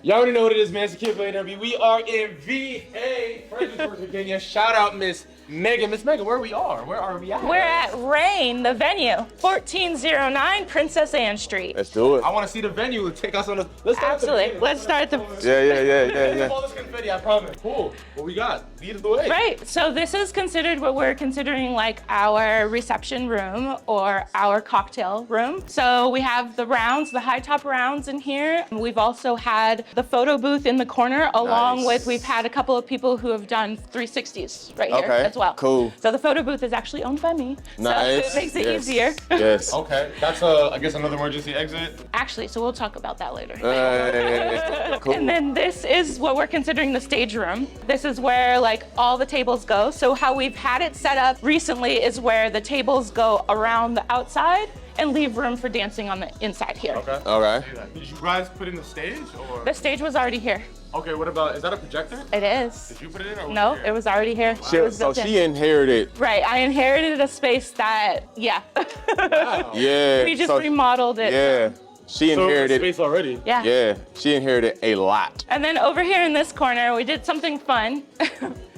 Y'all already know what it is, man. It's the Kid Blade W. We are in VA, Fredericksburg, Virginia. Shout out Miss Megan. Miss Megan, where are we at? We're at Rain, the venue, 1409 Princess Anne Street. Let's do it. I want to see the venue. Let's take us on the. Let's start Absolutely. At Let's start at the. Yeah. All this confetti, I promise. Cool. What we got? Lead it the way. Right. So this is considered what we're considering like our reception room or our cocktail room. So we have the rounds, the high top rounds in here. We've also had the photo booth in the corner, along with we've had a couple of people who have done 360s right here as well. Cool. So the photo booth is actually owned by me. Nice. So it makes it easier. Yes. Okay. That's I guess another emergency exit. Actually, so we'll talk about that later. Cool. And then this is what we're considering the stage room. This is where like all the tables go. So how we've had it set up recently is where the tables go around the outside and leave room for dancing on the inside here. Okay. All right. Did you guys put in the stage or? The stage was already here. Okay. What about? Is that a projector? It is. Did you put it in or? No, it was already here. It was So built in. she inherited. Right, I inherited a space that, Wow. Yeah. we just so, remodeled it. Yeah. She So inherited. space already. Yeah. Yeah. She inherited a lot. And then over here in this corner, we did something fun.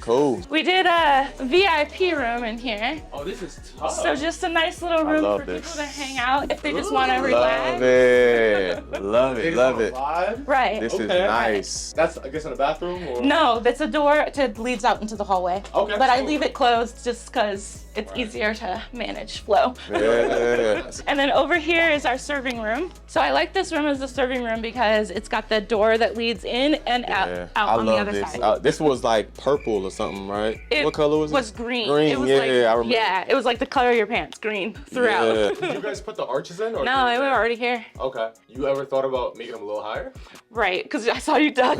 Cool. We did a VIP room in here. Oh, this is tough. So just a nice little room love for this. people to hang out if they just want to relax. Love it. Love it. Love it. Vibe? Right. This is Okay. nice. That's I guess in the bathroom or. No, that's a door that leads out into the hallway. Okay. But I leave it closed just because it's easier to manage flow. Yeah. And then over here is our serving room. So I like this room as a serving room because it's got the door that leads in and out I on the love other this. side. This was like purple or something, right? It what color was it? was green. Green, It was yeah, like, I remember. Yeah, it was like the color of your pants, green throughout. Yeah. Did you guys put the arches in or? No, they were already here. Okay. You ever thought about making them a little higher? Right, because I saw you duck.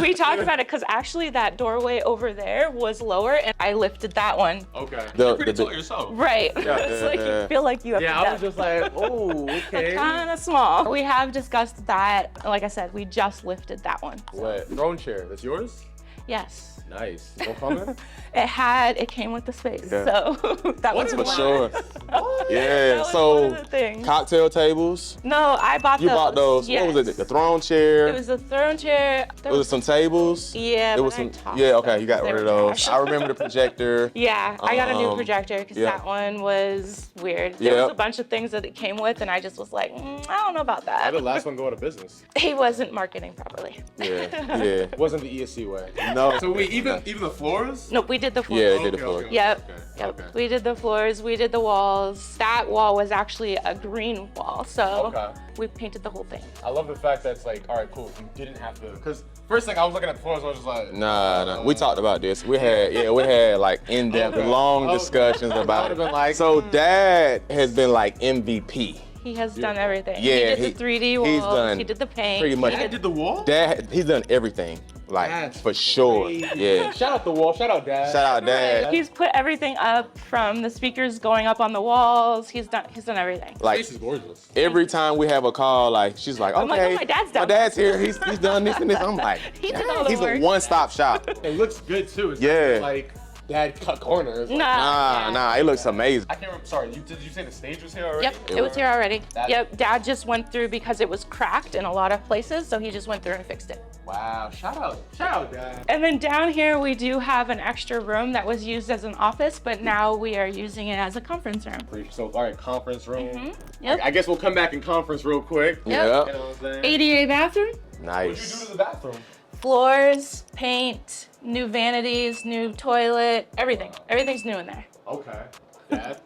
We talked about it because actually that doorway over there was lower and I lifted that one. Okay. The- You're pretty the- tall yourself. Right. It's like you feel like you have to Yeah, I duck. was just like, oh, okay. Kind of small. We have discussed that. Like I said, we just lifted that one. What? Throne chair. That's yours? Yes. Nice. You don't come in? It came with the space. Yeah. So that was For one. sure. That Yeah. was So one of the things. cocktail tables. No, I bought You those. bought those. Yes. What was it? The throne chair. It was a throne chair. There Was it some tables? Yeah, It but was I some. tossed Yeah. Okay. them You got because rid they of were those. trash. I remember the projector. Yeah, I got a new Um, projector because yeah. that one was weird. There was Yep. a bunch of things that it came with, and I just was like, I don't know about How did that. the last one go out of business? He wasn't marketing properly. Yeah. Yeah. It wasn't the ESC way. No. So wait, even the floors? Nope, we did the floor. Yeah, they did the floor. Yep. Okay. Yep. Okay. We did the floors, we did the walls. That wall was actually a green wall, so Okay. we painted the whole thing. I love the fact that it's like, all right, cool. You didn't have to, because first thing I was looking at the floors, I was just like, Nah. We talked about this. We had like in-depth, Okay. long Okay. discussions I about would've it. been like, So Dad has been like MVP. He has done everything. Yeah, he did the 3D walls, he's done he did the paint. pretty much. he Dad did the wall? Dad, he's done everything. Like That's for sure. crazy. Yeah. Shout out the wall. Shout out Dad. Shout out Dad. He's put everything up from the speakers going up on the walls. He's done everything. Like This is gorgeous. every time we have a call, like she's like, I'm like, okay, oh, my dad's done my dad's here. He's done this and this. I'm like, He did "Dang, all the he's work." a one-stop shop. It looks good too. It's Yeah. not like Dad cut corners. Nah, it looks amazing. I can't remember. Sorry, did you say the stage was here already? Yep, it was here already. That- Yep, Dad just went through because it was cracked in a lot of places, so he just went through and fixed it. Wow. Shout out Dad. And then down here, we do have an extra room that was used as an office, but now we are using it as a conference room. So, all right, conference room. Yep. I guess we'll come back in conference real quick. Yep. You Yeah. know what I'm saying? ADA bathroom, What'd you do Nice. to the bathroom? floors, paint, new vanities, new toilet, everything. Everything's new in there. Okay. Dad.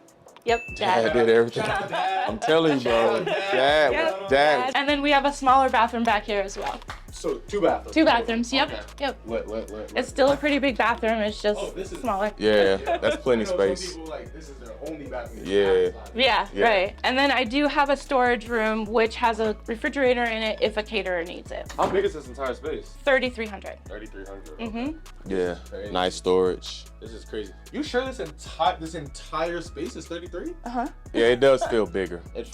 Yep, Dad did everything. Shout out Dad. I'm telling you, bro. Dad, Yep, Dad. And then we have a smaller bathroom back here as well. So 2 bathrooms. 2 bathrooms, yep, Okay. yep. Lit. It's still a pretty big bathroom, it's just Oh, this is- smaller. Yeah, that's plenty You know, space. Some people like this is their only bathroom. Yeah. Yeah, Yeah. right. And then I do have a storage room which has a refrigerator in it if a caterer needs it. How big is this entire space? 3,300. 3,300. Mhm. Yeah, Crazy. nice storage. This is crazy. You sure this entire space is 33? Uh-huh. Yeah, it does feel bigger. It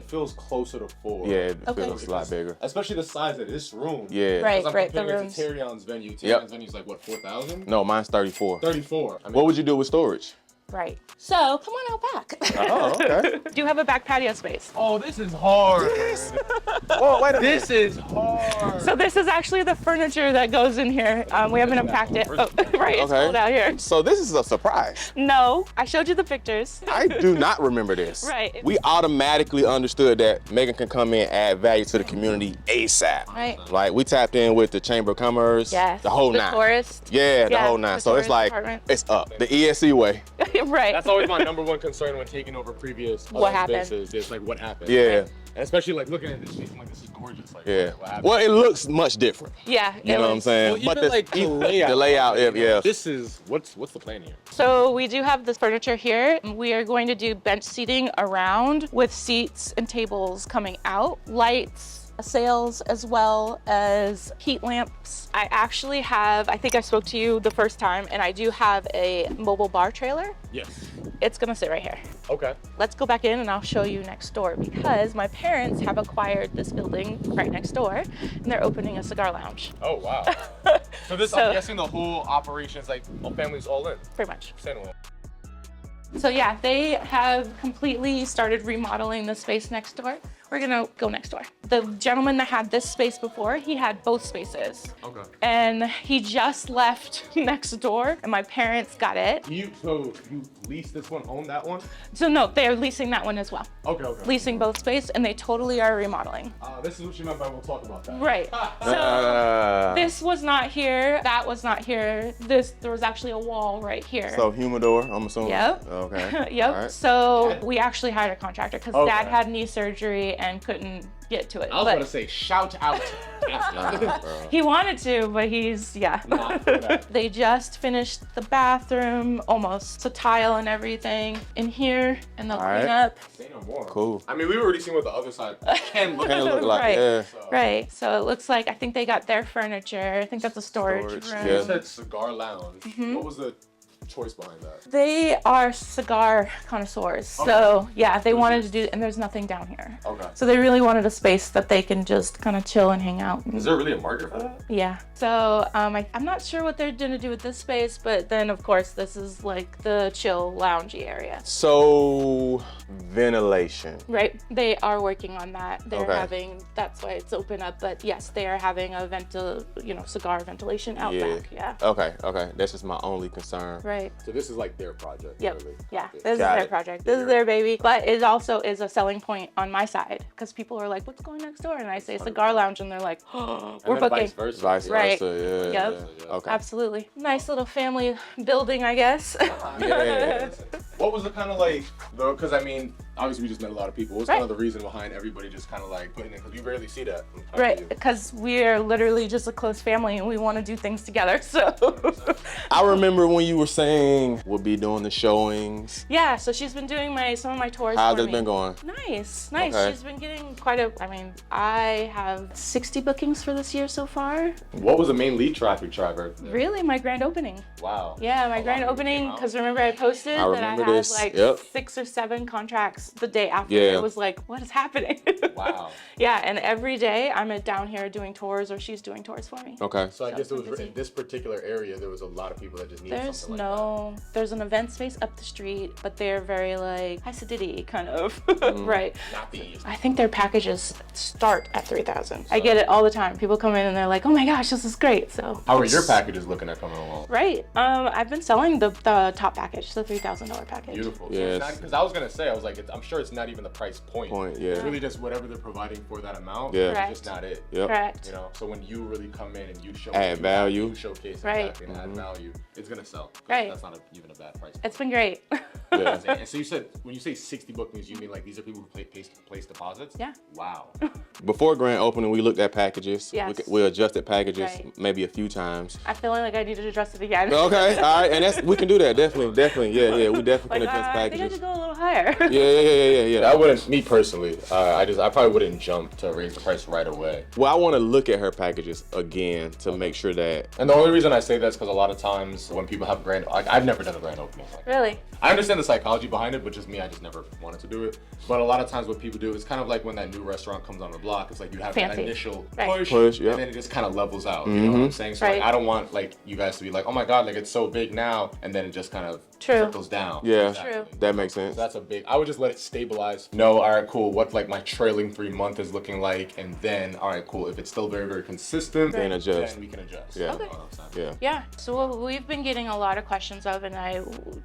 feels closer to 4. Yeah, it Okay. feels a lot bigger. Especially the size of this room. Yeah. Right. 'Cause I'm the comparing it rooms. to Terrion's venue. Yep. Terrion's venue's like what, 4,000? No, mine's 34. 34. I mean, What would you do with storage? Right. So come on out back. Oh, okay. Do have a back patio space. Oh, this is hard. Oh, wait a minute. This is hard. So this is actually the furniture that goes in here. We haven't unpacked it. Oh, right, it's cold out here. So this is a surprise. No, I showed you the pictures. I do not remember this. Right. We automatically understood that Megan can come in, add value to the community ASAP. Right. Like we tapped in with the Chamber of Commerce, Yes. the whole the nine. Tourist. Yeah, the whole nine. the So it's tourist like, department. it's up. The ESC way. Right. That's always my number one concern when taking over previous What happened? spaces. Is like what happened. Yeah. And especially like looking at this space, I'm like, this is gorgeous. Like, Yeah. what happened? Well, it looks much different. Yeah. You know what I'm saying? Well, even like the layout. The layout, yeah. This is what's the plan here? So we do have this furniture here. We are going to do bench seating around with seats and tables coming out, lights, sails, as well as heat lamps. I actually have, I think I spoke to you the first time, and I do have a mobile bar trailer. Yes. It's gonna sit right here. Okay. Let's go back in and I'll show you next door, because my parents have acquired this building right next door and they're opening a cigar lounge. Oh wow. So this, So- I'm guessing the whole operation is like, family's all in. Pretty much. Standalone. So yeah, they have completely started remodeling the space next door. We're gonna go next door. The gentleman that had this space before, he had both spaces. Okay. And he just left next door and my parents got it. So you lease this one, own that one? So no, they're leasing that one as well. Okay. Leasing both space, and they totally are remodeling. This is what you meant by we'll talk about that. Right. So this was not here, that was not here. There was actually a wall right here. So humidor, I'm assuming. Yep. Okay. Yep. All right. So we actually hired a contractor because Okay. Dad had knee surgery and couldn't get to it. I was But going to say, shout out. Nah, bro. he wanted to, but he's, Not for that. They just finished the bathroom, almost. So tile and everything in here, and they'll All clean right. up. Say no more. Cool. I mean, we were already seeing what the other side can look Kinda like. look like, Right. yeah. Right. So it looks like, I think they got their furniture. I think that's a storage Storage, room. yeah. You said cigar lounge. Mm-hmm. What was the choice behind that? They are cigar connoisseurs. So yeah, they wanted to do, and there's nothing down here. Okay. So they really wanted a space that they can just kind of chill and hang out. Is there really a market for that? Yeah. So I'm not sure what they're gonna do with this space, but then of course this is like the chill loungy area. So ventilation. Right. They are working on that. They're Okay. having, that's why it's open up. But yes, they are having a cigar ventilation out back. Yeah. Okay. That's just my only concern. Right. So this is like their project. Yep. Really. Yeah. Okay. This is Got their it. project. This is their baby. But it also is a selling point on my side because people are like, "What's going next door?" And I say cigar lounge, and they're like, "Oh, we're And then booking." vice versa. Vice Right. versa. Yeah. Yep. Yeah. Okay. Absolutely. Nice little family building, I guess. Yeah. What was the kind of like, because I mean, obviously we just met a lot of people. What's Right. kind of the reason behind everybody just kind of like putting in, because you rarely see that. from time to Right, you. because we're literally just a close family and we want to do things together. So, I remember when you were saying we'll be doing the showings. yeah. So she's been doing some of my tours. How's for it me. been going? Nice. Okay. She's been getting quite a. I mean, I have 60 bookings for this year so far. What was the main lead traffic driver? Really, my grand opening. Wow. Yeah, my A grand lot of people opening. came out. Because remember, I posted I that I remember had this. like Yep. 6 or 7 contracts the day after. Yeah. It was like, what is happening? Wow. Yeah, and every day I'm down here doing tours, or she's doing tours for me. Okay. So I guess it was busy. in this particular area, there was a lot of people that just needed There's something like there's an event space up the street, but they're very like high acidity kind of, right? that. Not these. I think their packages start at 3,000. I get it all the time. People come in and they're like, "Oh my gosh, this is great!" So How are your packages looking at coming along? right, I've been selling the top package, the $3,000 package. Beautiful. Yes. Because I was gonna say, I was like, I'm sure it's not even the price point. Yeah. It's really just whatever they're providing for that amount. Yeah. It's Correct. just not it. Yep. Correct. You know, so when you really come in and you show Add value. you showcase Right. exactly and add value, it's gonna sell. Right. That's not even a bad price. It's been great. Yeah. And so you said, when you say 60 bookings, you mean like these are people who place deposits? Yeah. Wow. Before grand opening, we looked at packages. Yes. We adjusted packages Right. maybe a few times. I feel like I need to address it again. Okay. All right. And we can do that. Definitely. Yeah. We definitely Like, can adjust I think I packages. should go a little higher. Yeah. I wouldn't, me personally, I probably wouldn't jump to raise the price right away. Well, I want to look at her packages again to make sure that. And the only reason I say that is because a lot of times when people have I've never done a grand opening. Like, Really? I understand psychology behind it, but just me, I just never wanted to do it. But a lot of times what people do, it's kind of like when that new restaurant comes on the block. It's like you have that initial push, yeah. and then it just kind of levels out. You know what I'm saying? So like, I don't want like you guys to be like, oh my god, like it's so big now, and then it just kind of trickles down. Yeah, exactly. That makes sense. So that's a big. I would just let it stabilize. No, all right, cool. What like my trailing 3 month is looking like, and then all right, cool. If it's still very consistent, then adjust. Then we can adjust. Yeah. Okay. Yeah. So what we've been getting a lot of questions of, and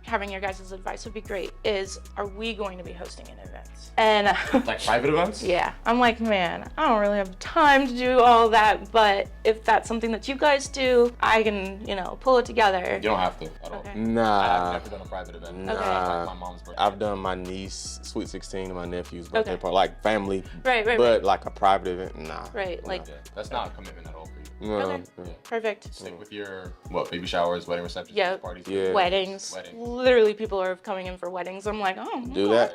having your guys' advice would be great, is are we going to be hosting an event? And like private events? Yeah. I'm like, man, I don't really have time to do all that, but if that's something that you guys do, I can, pull it together. You don't have to at all. Okay. Nah. I've never done a private event. Nah. Okay. Like my mom's birthday. I've done my niece sweet 16 and my nephew's birthday Okay. party, like family. Right. But like a private event, nah. Right. Like. Yeah, that's not a commitment at all for you. No, Okay. yeah. Perfect. Stick with your baby showers, wedding receptions, Yeah. parties. Yeah. Weddings. Literally, people are coming in for weddings. I'm like, oh. Do that.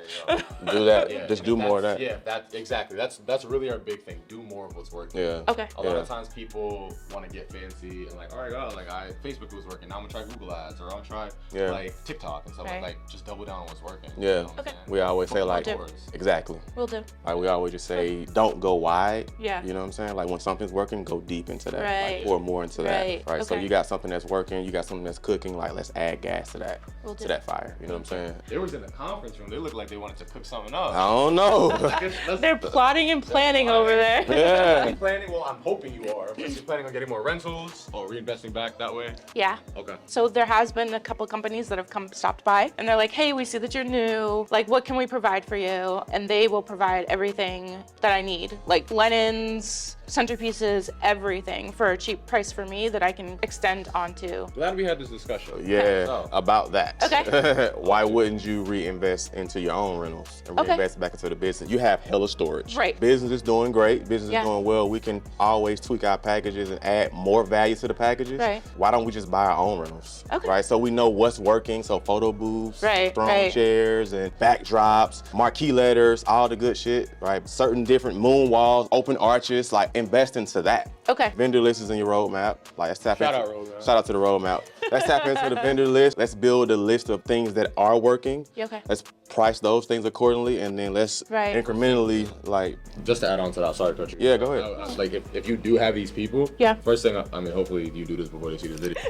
Do that. Yeah, Just do more of that. Yeah, exactly. That's really our big thing. Do more of what's working. Yeah. Okay. A lot of times people want to get fancy and like, all right, God, like Facebook was working. Now I'm gonna try Google Ads or I'll try like TikTok and stuff like just double down on what's working. Yeah. You know what I'm Okay. saying? We always say like, do. exactly. Will do. Like we always just say, don't go wide. Yeah. You know what I'm saying? Like when something's working, go deep into that. Right. Like, pour more into Right. that. Right. So Okay. you got something that's working, you got something that's cooking. Like let's add gas to that. Will do. To that fire. You know what I'm saying? They was in the conference room. They looked like they wanted to cook something up. I don't know. They're plotting and planning over there. Yeah. Planning? Well, I'm hoping you are. But you're planning on getting more rentals or reinvesting back that way? Yeah. Okay. So there has been a couple companies that have stopped by, and they're like, hey, we see that you're new. Like, what can we provide for you? And they will provide everything that I need, like linens, centerpieces, everything for a cheap price for me that I can extend onto. Glad we had this discussion. Yeah, Oh. about that. Okay. Why wouldn't you reinvest into your own rentals and Okay. reinvest back into the business? You have hella storage. Right. Business is doing great. Business Yeah. is doing well. We can always tweak our packages and add more value to the packages. Right. Why don't we just buy our own rentals? Okay. Right. So we know what's working. So photo booths, Right, throne right. chairs, and backdrops, marquee letters, all the good shit. Right. Certain different moon walls, open arches. Like invest into that. Okay. Vendor list is in your roadmap. Like let's tap Shout into, out roadmap. Shout out to the roadmap. Let's tap into the vendor list. Let's build a list of things that are working. Yeah, okay. Let's price those things accordingly, and then let's Right. incrementally like. Just to add on to that, sorry, Coach. Yeah, go ahead. Like if you do have these people, Yeah. First thing, I mean, hopefully you do this before they see this video.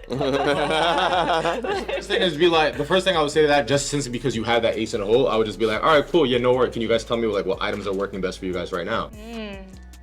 First thing is be like, the first thing I would say to that, just since because you have that ace in the hole, I would just be like, all right, cool, yeah, no worry. Can you guys tell me like what items are working best for you guys right now?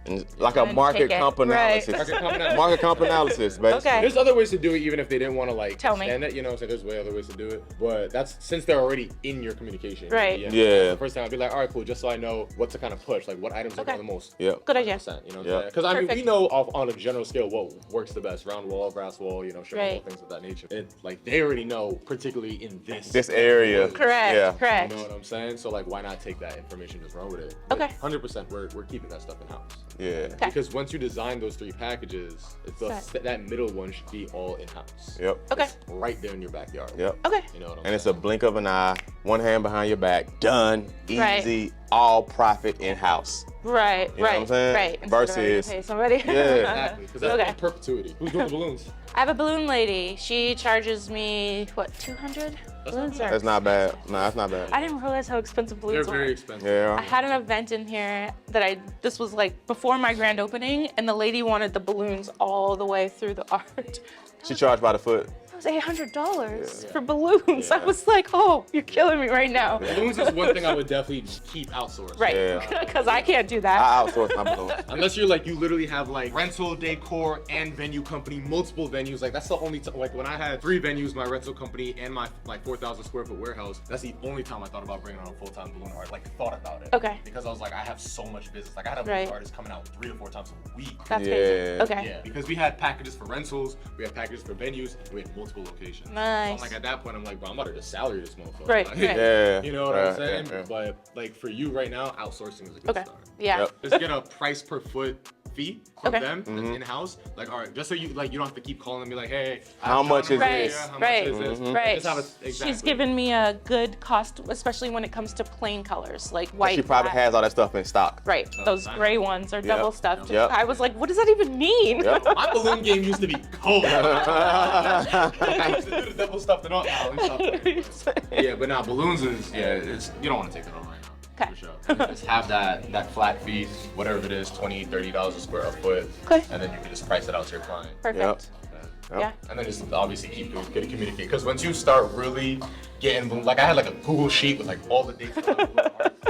And like a And market take it. comp Right. analysis. Market comp analysis. Market comp analysis, basically. Okay. There's other ways to do it, even if they didn't want to like Tell me. stand it. You know, so there's way other ways to do it. But that's since they're already in your communication. Right. Yeah. The first thing I'd be like, all right, cool, just so I know what to kind of push, like what items are Okay. going the most. Yep. Good idea. 100%, you know what Yeah. I'm saying? Because I mean, we Perfect. know on a general scale what works the best: round wall, grass wall, you know, strip Right. wall, things of that nature. It like they already know, particularly in this area. Correct. Yeah. Correct. You know what I'm saying? So like, why not take that information, just run with it? Okay. 100%, we're keeping that stuff in house. Yeah. Okay. Because once you design those 3 packages, it's Right. that middle one should be all in house. Yep. Okay. Right there in your backyard. Yep. Okay. You know what I'm And it's a saying? blink of an eye, one hand behind your back, done, Right. easy, all profit in house. Right. You know what I'm saying? Right. Instead of having to Versus- pay somebody. Exactly. Because that's Okay. in perpetuity. Who's doing the balloons? I have a balloon lady. She charges me what, 200? Balloons are. That's not bad. No, that's not bad. I didn't realize how expensive They're balloons were. very expensive. I Yeah. had an event in here that this was like before my grand opening, and the lady wanted the balloons all the way through the art. She charged by the foot. It was $800 for balloons. I was like, oh, you're killing me right now. Balloons is one thing I would definitely keep outsourced. Right, Yeah. because I can't do that. I outsource my balloons. Unless you're like, you literally have like rental, decor, and venue company, multiple venues. Like that's the only time, like when I had 3 venues, my rental company and my like 4,000 square foot warehouse, that's the only time I thought about bringing on a full-time balloon art, like thought about it. Okay. Because I was like, I have so much business. Like I had a Right. balloon artist coming out 3 to 4 times a week. That's Yeah. crazy. Okay. Yeah, because we had packages for rentals, we had packages for venues, and we had multiple locations. Nice. So I'm like, at that point, I'm like, bro, I'm about to just salary this motherfucker. Right, Like, right. Yeah. You know what Right, I'm saying? yeah, yeah. But like for you right now, outsourcing is a good Okay. start. Yeah. Yep. Just get a price per foot fee from Okay. them that's in-house. Like, all right, just so you like, you don't have to keep calling and be like, hey, How much is Right, this? How right, much is this? right. Just have a, exactly. She's given me a good cost, especially when it comes to plain colors, like white. She probably black. has all that stuff in stock. Right, those I know. gray ones are double stuffed. Yep. I was like, what does that even mean? Yep. My balloon game used to be cold. I used to do the double stuffed and all. Yeah, but now balloons is it's you don't want to take it on right now. Okay. For sure. Just have that flat fee, whatever it is, $20, $30 a square foot. Okay. And then you can just price it out to your client. Perfect. Yep. Yeah. And then just obviously keep good communicate. Because once you start really getting balloons, like I had like a Google sheet with like all the dates.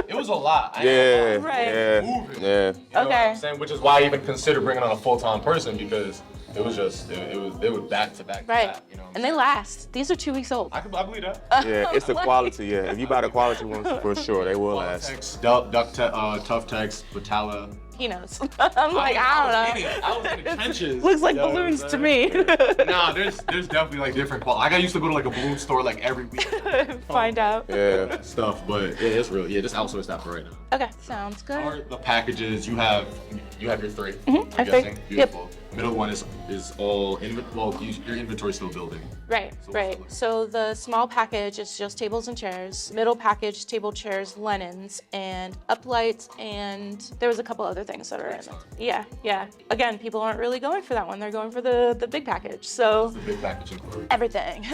It was a lot. I Yeah. Right. Yeah. Moving. Yeah. You know what Okay. I'm saying? Which is why I even considered bringing on a full-time person because it was just it was back to back. Right. You know what I'm And they saying? last. These are 2 weeks old. I believe that. Yeah, it's the quality. Yeah, if you buy the quality ones, for sure they will last. Text, Tough Text, Batala. He knows. I'm like, I don't know. I was in the trenches. Looks like You know what I'm balloons to saying? me. Nah, there's definitely like different quality. Like I used to go to like a balloon store like every week. Find out. Yeah. Stuff, but yeah, it's real. Yeah, just outsource that for right now. Okay, sounds good. Or the packages you have your 3. I I'm have 3. guessing. Yep. Beautiful. Middle one is all your inventory's still building. Right, So right. what's So the small package is just tables and chairs. Middle package, table, chairs, linens, and uplights, and there was a couple other things that are in it. Yeah, yeah. Again, people aren't really going for that one. They're going for the big package. So The big package inquiry. everything,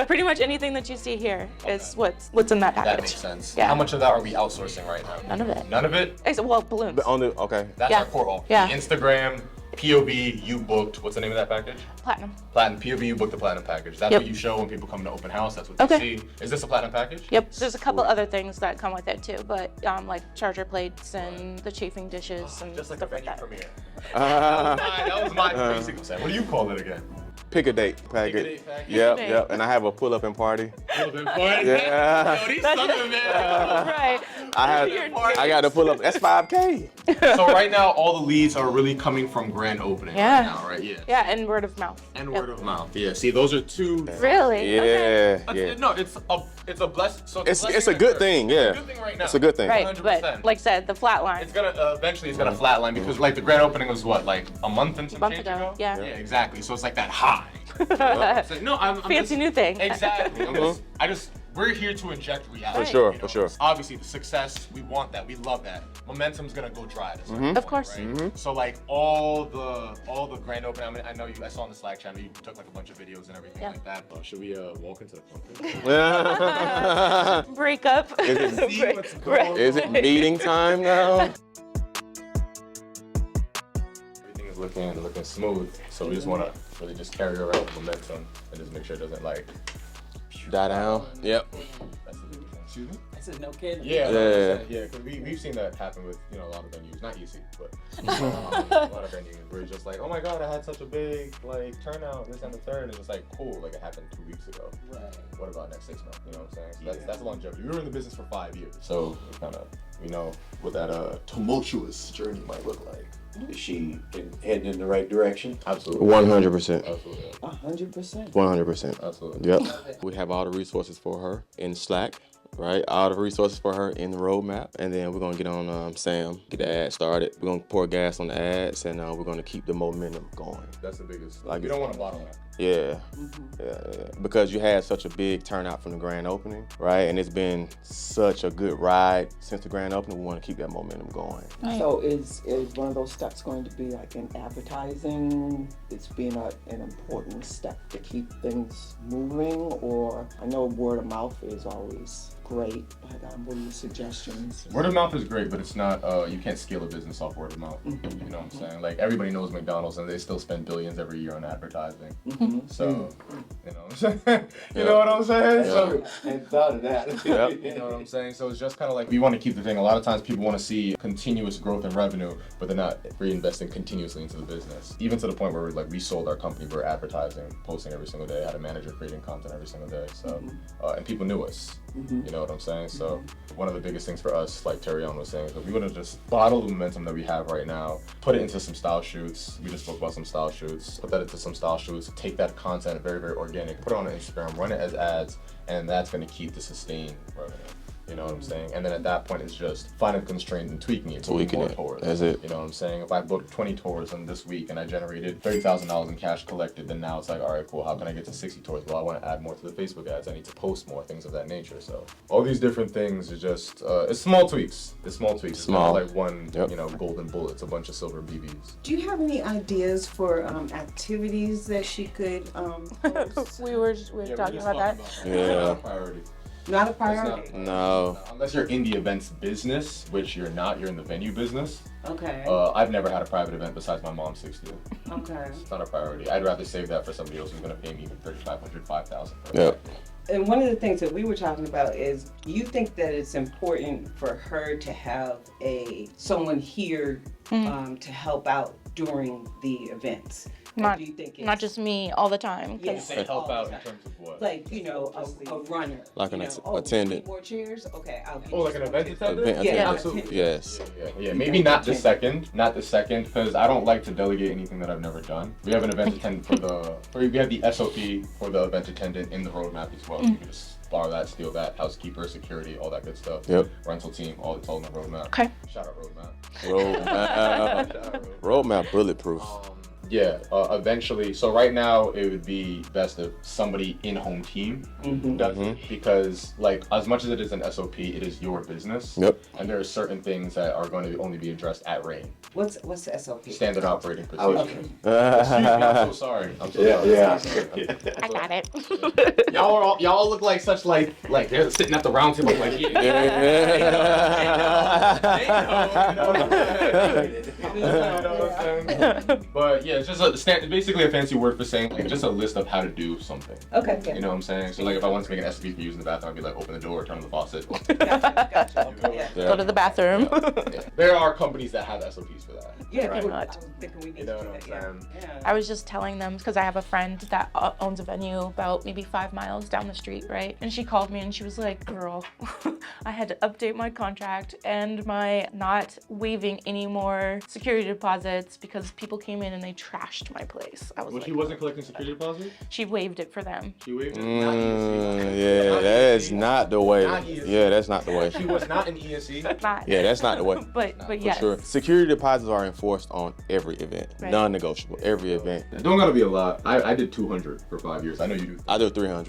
pretty much anything that you see here is what's in that package. That makes sense. Yeah. How much of that are we outsourcing right now? None of it. None of it? Except, well, balloons. But on the okay. That's Yeah. our core all. Yeah. Instagram, POV, you booked. What's the name of that package? Platinum. Platinum. POV, you booked the platinum package. That's Yep. what you show when people come to open house. That's what Okay. they see. Is this a platinum package? Yep. There's a couple other things that come with it too, but like charger plates and the chafing dishes and Just like a stuff like venue that. premiere. That was my basic concept. What do you call it again? Pick a date package. Pick a date package. Yep, Pick a yep. date. And I have a pull-up and party. Yeah. Yeah. Yo, these Southern men. Right. I got to pull up. That's $5K. So right now, all the leads are really coming from grand opening Yeah. right now, right? Yeah. Yeah, and word of mouth. And Yep. word of mouth. Yeah. See, those are two. Really? Okay. Yeah, yeah. No, it's a blessing. So It's blessing a and good curse. thing. It's Yeah. a good thing right now. It's a good thing. Right, 100%. but like I said, the flat line. It's gonna eventually it's gonna flatline because like the grand opening was what, like a month and some Month change ago, yeah. Yeah, exactly. So it's like that high. So, no, I'm Fancy just, new thing. Exactly. We're here to inject reality. For sure, you for know? sure. Obviously, the success, we want that. We love that. Momentum's gonna go dry. At a certain Of point, course. Right? So like all the grand opening. I mean, I know I saw on the Slack channel you took like a bunch of videos and everything Yeah. like that. Should we walk into the conference? Break up. See what's going on. Is it meeting time now? Everything is looking smooth. So we just wanna really just carry around the momentum and just make sure it doesn't like Die down. Yep. That's the biggest thing. Excuse me? I said no kidding. Yeah, Yeah. yeah. Because we've seen that happen with a lot of venues, not EC, but a lot of venues where it's just like, oh my god, I had such a big like turnout, this and the third, and it's like cool, like it happened 2 weeks ago. Right. What about next 6 months? You know what I'm saying? So that's longevity. We were in the business for 5 years, so we know what that tumultuous journey might look like. Is she heading in the right direction? Absolutely. 100%. Absolutely. 100%. 100%. Absolutely. Yep. We have all the resources for her in Slack, right? All the resources for her in the roadmap. And then we're going to get on Sam, get the ad started. We're going to pour gas on the ads, and we're going to keep the momentum going. That's the biggest. Like We don't want to bottleneck. Yeah. Yeah. Because you had such a big turnout from the grand opening, right? And it's been such a good ride since the grand opening. We want to keep that momentum going. So is one of those steps going to be like in advertising? It's being an important step to keep things moving, or I know word of mouth is always great, but what are your suggestions? Word of mouth is great, but it's not, you can't scale a business off word of mouth. You know what I'm saying? Like, everybody knows McDonald's and they still spend billions every year on advertising. So, you know what I'm saying? You know what I'm saying? So, I hadn't thought of that. you know what I'm saying? So it's just kind of like, we want to keep the thing. A lot of times people want to see continuous growth in revenue, but they're not reinvesting continuously into the business. Even to the point where we sold our company, we're advertising, posting every single day, had a manager creating content every single day. So, and people knew us. You know what I'm saying? So one of the biggest things for us, like Terrion was saying, is that we want to just bottle the momentum that we have right now, put it into some style shoots. We just spoke about some style shoots. Put that into some style shoots. Take that content, very, very organic, put it on Instagram, run it as ads, and that's going to keep the sustained revenue. You know what I'm saying? And then at that point, it's just finding constraints and tweaking it. Tweaking more it. tours. That's it. You know what I'm saying? If I booked 20 tours in this week and I generated $30,000 in cash collected, then now it's like, all right, cool. How can I get to 60 tours? Well, I want to add more to the Facebook ads. I need to post more, things of that nature. So all these different things are just, it's small tweaks. It's small tweaks. It's Small. not like one, Yep. you know, golden bullet. It's a bunch of silver BBs. Do you have any ideas for activities that she could host? we were talking about that. Yeah. Priority. Not a It's priority. not- No. Unless you're in the events business, which you're not, you're in the venue business. Okay. I've never had a private event besides my mom's 60th. Okay. It's not a priority. I'd rather save that for somebody else who's gonna pay me even $3,500, $5,000. Yep. And one of the things that we were talking about is, you think that it's important for her to have someone here to help out during the events? Or Not, do you think not just me all the time. 'cause Yeah. Say help out in terms of what? like, you know, a runner. Like you an know, attendant. need more chairs? Okay, I'll get Oh, you like an some event chairs. attendant? Event Yeah, attendant. absolutely. Yes. Yeah. Maybe not the second, because I don't like to delegate anything that I've never done. We have an event attendant we have the SOP for the event attendant in the roadmap as well. You can just borrow that, steal that, housekeeper, security, all that good stuff. Yep. Rental team, it's all in the roadmap. Okay. Shout out roadmap. Roadmap. Shout out roadmap. Roadmap bulletproof. Yeah, eventually. So right now, it would be best if somebody in-home team does it, because like as much as it is an SOP, it is your business. Yep. And there are certain things that are going to only be addressed at rain. What's the SOP? Standard operating I was- procedure. Excuse me, I'm so sorry. I'm so sorry. Yeah. I got it. Y'all look like such like they're sitting at the round table like yeah. But yeah, it's just basically a fancy word for saying like just a list of how to do something. Okay, yeah. You know what I'm saying? So like if I wanted to make an SOP for use in the bathroom, I'd be like open the door, turn on the faucet. Gotcha. Okay, yeah. Go to the bathroom. Yeah. There are companies that have SOPs for that. Yeah, Right. I was thinking we need You know to do what that. I'm saying? Yeah. I was just telling them, because I have a friend that owns a venue about maybe 5 miles down the street, right? And she called me and she was like, girl, I had to update my contract and my not waiving any more security deposits because people came in and they trashed my place. I was Well, like, she wasn't collecting security deposit? she waived it for them. She waived it? Yeah, that is not the way. Not easy. Yeah, that's not the way. She was not in ESE. Not, Yeah, that's not the way. but For yes. sure. Security deposits are enforced on every event. Right. Non-negotiable. Every event. Don't gotta be a lot. I did 200 for 5 years. I know you do. I do 300.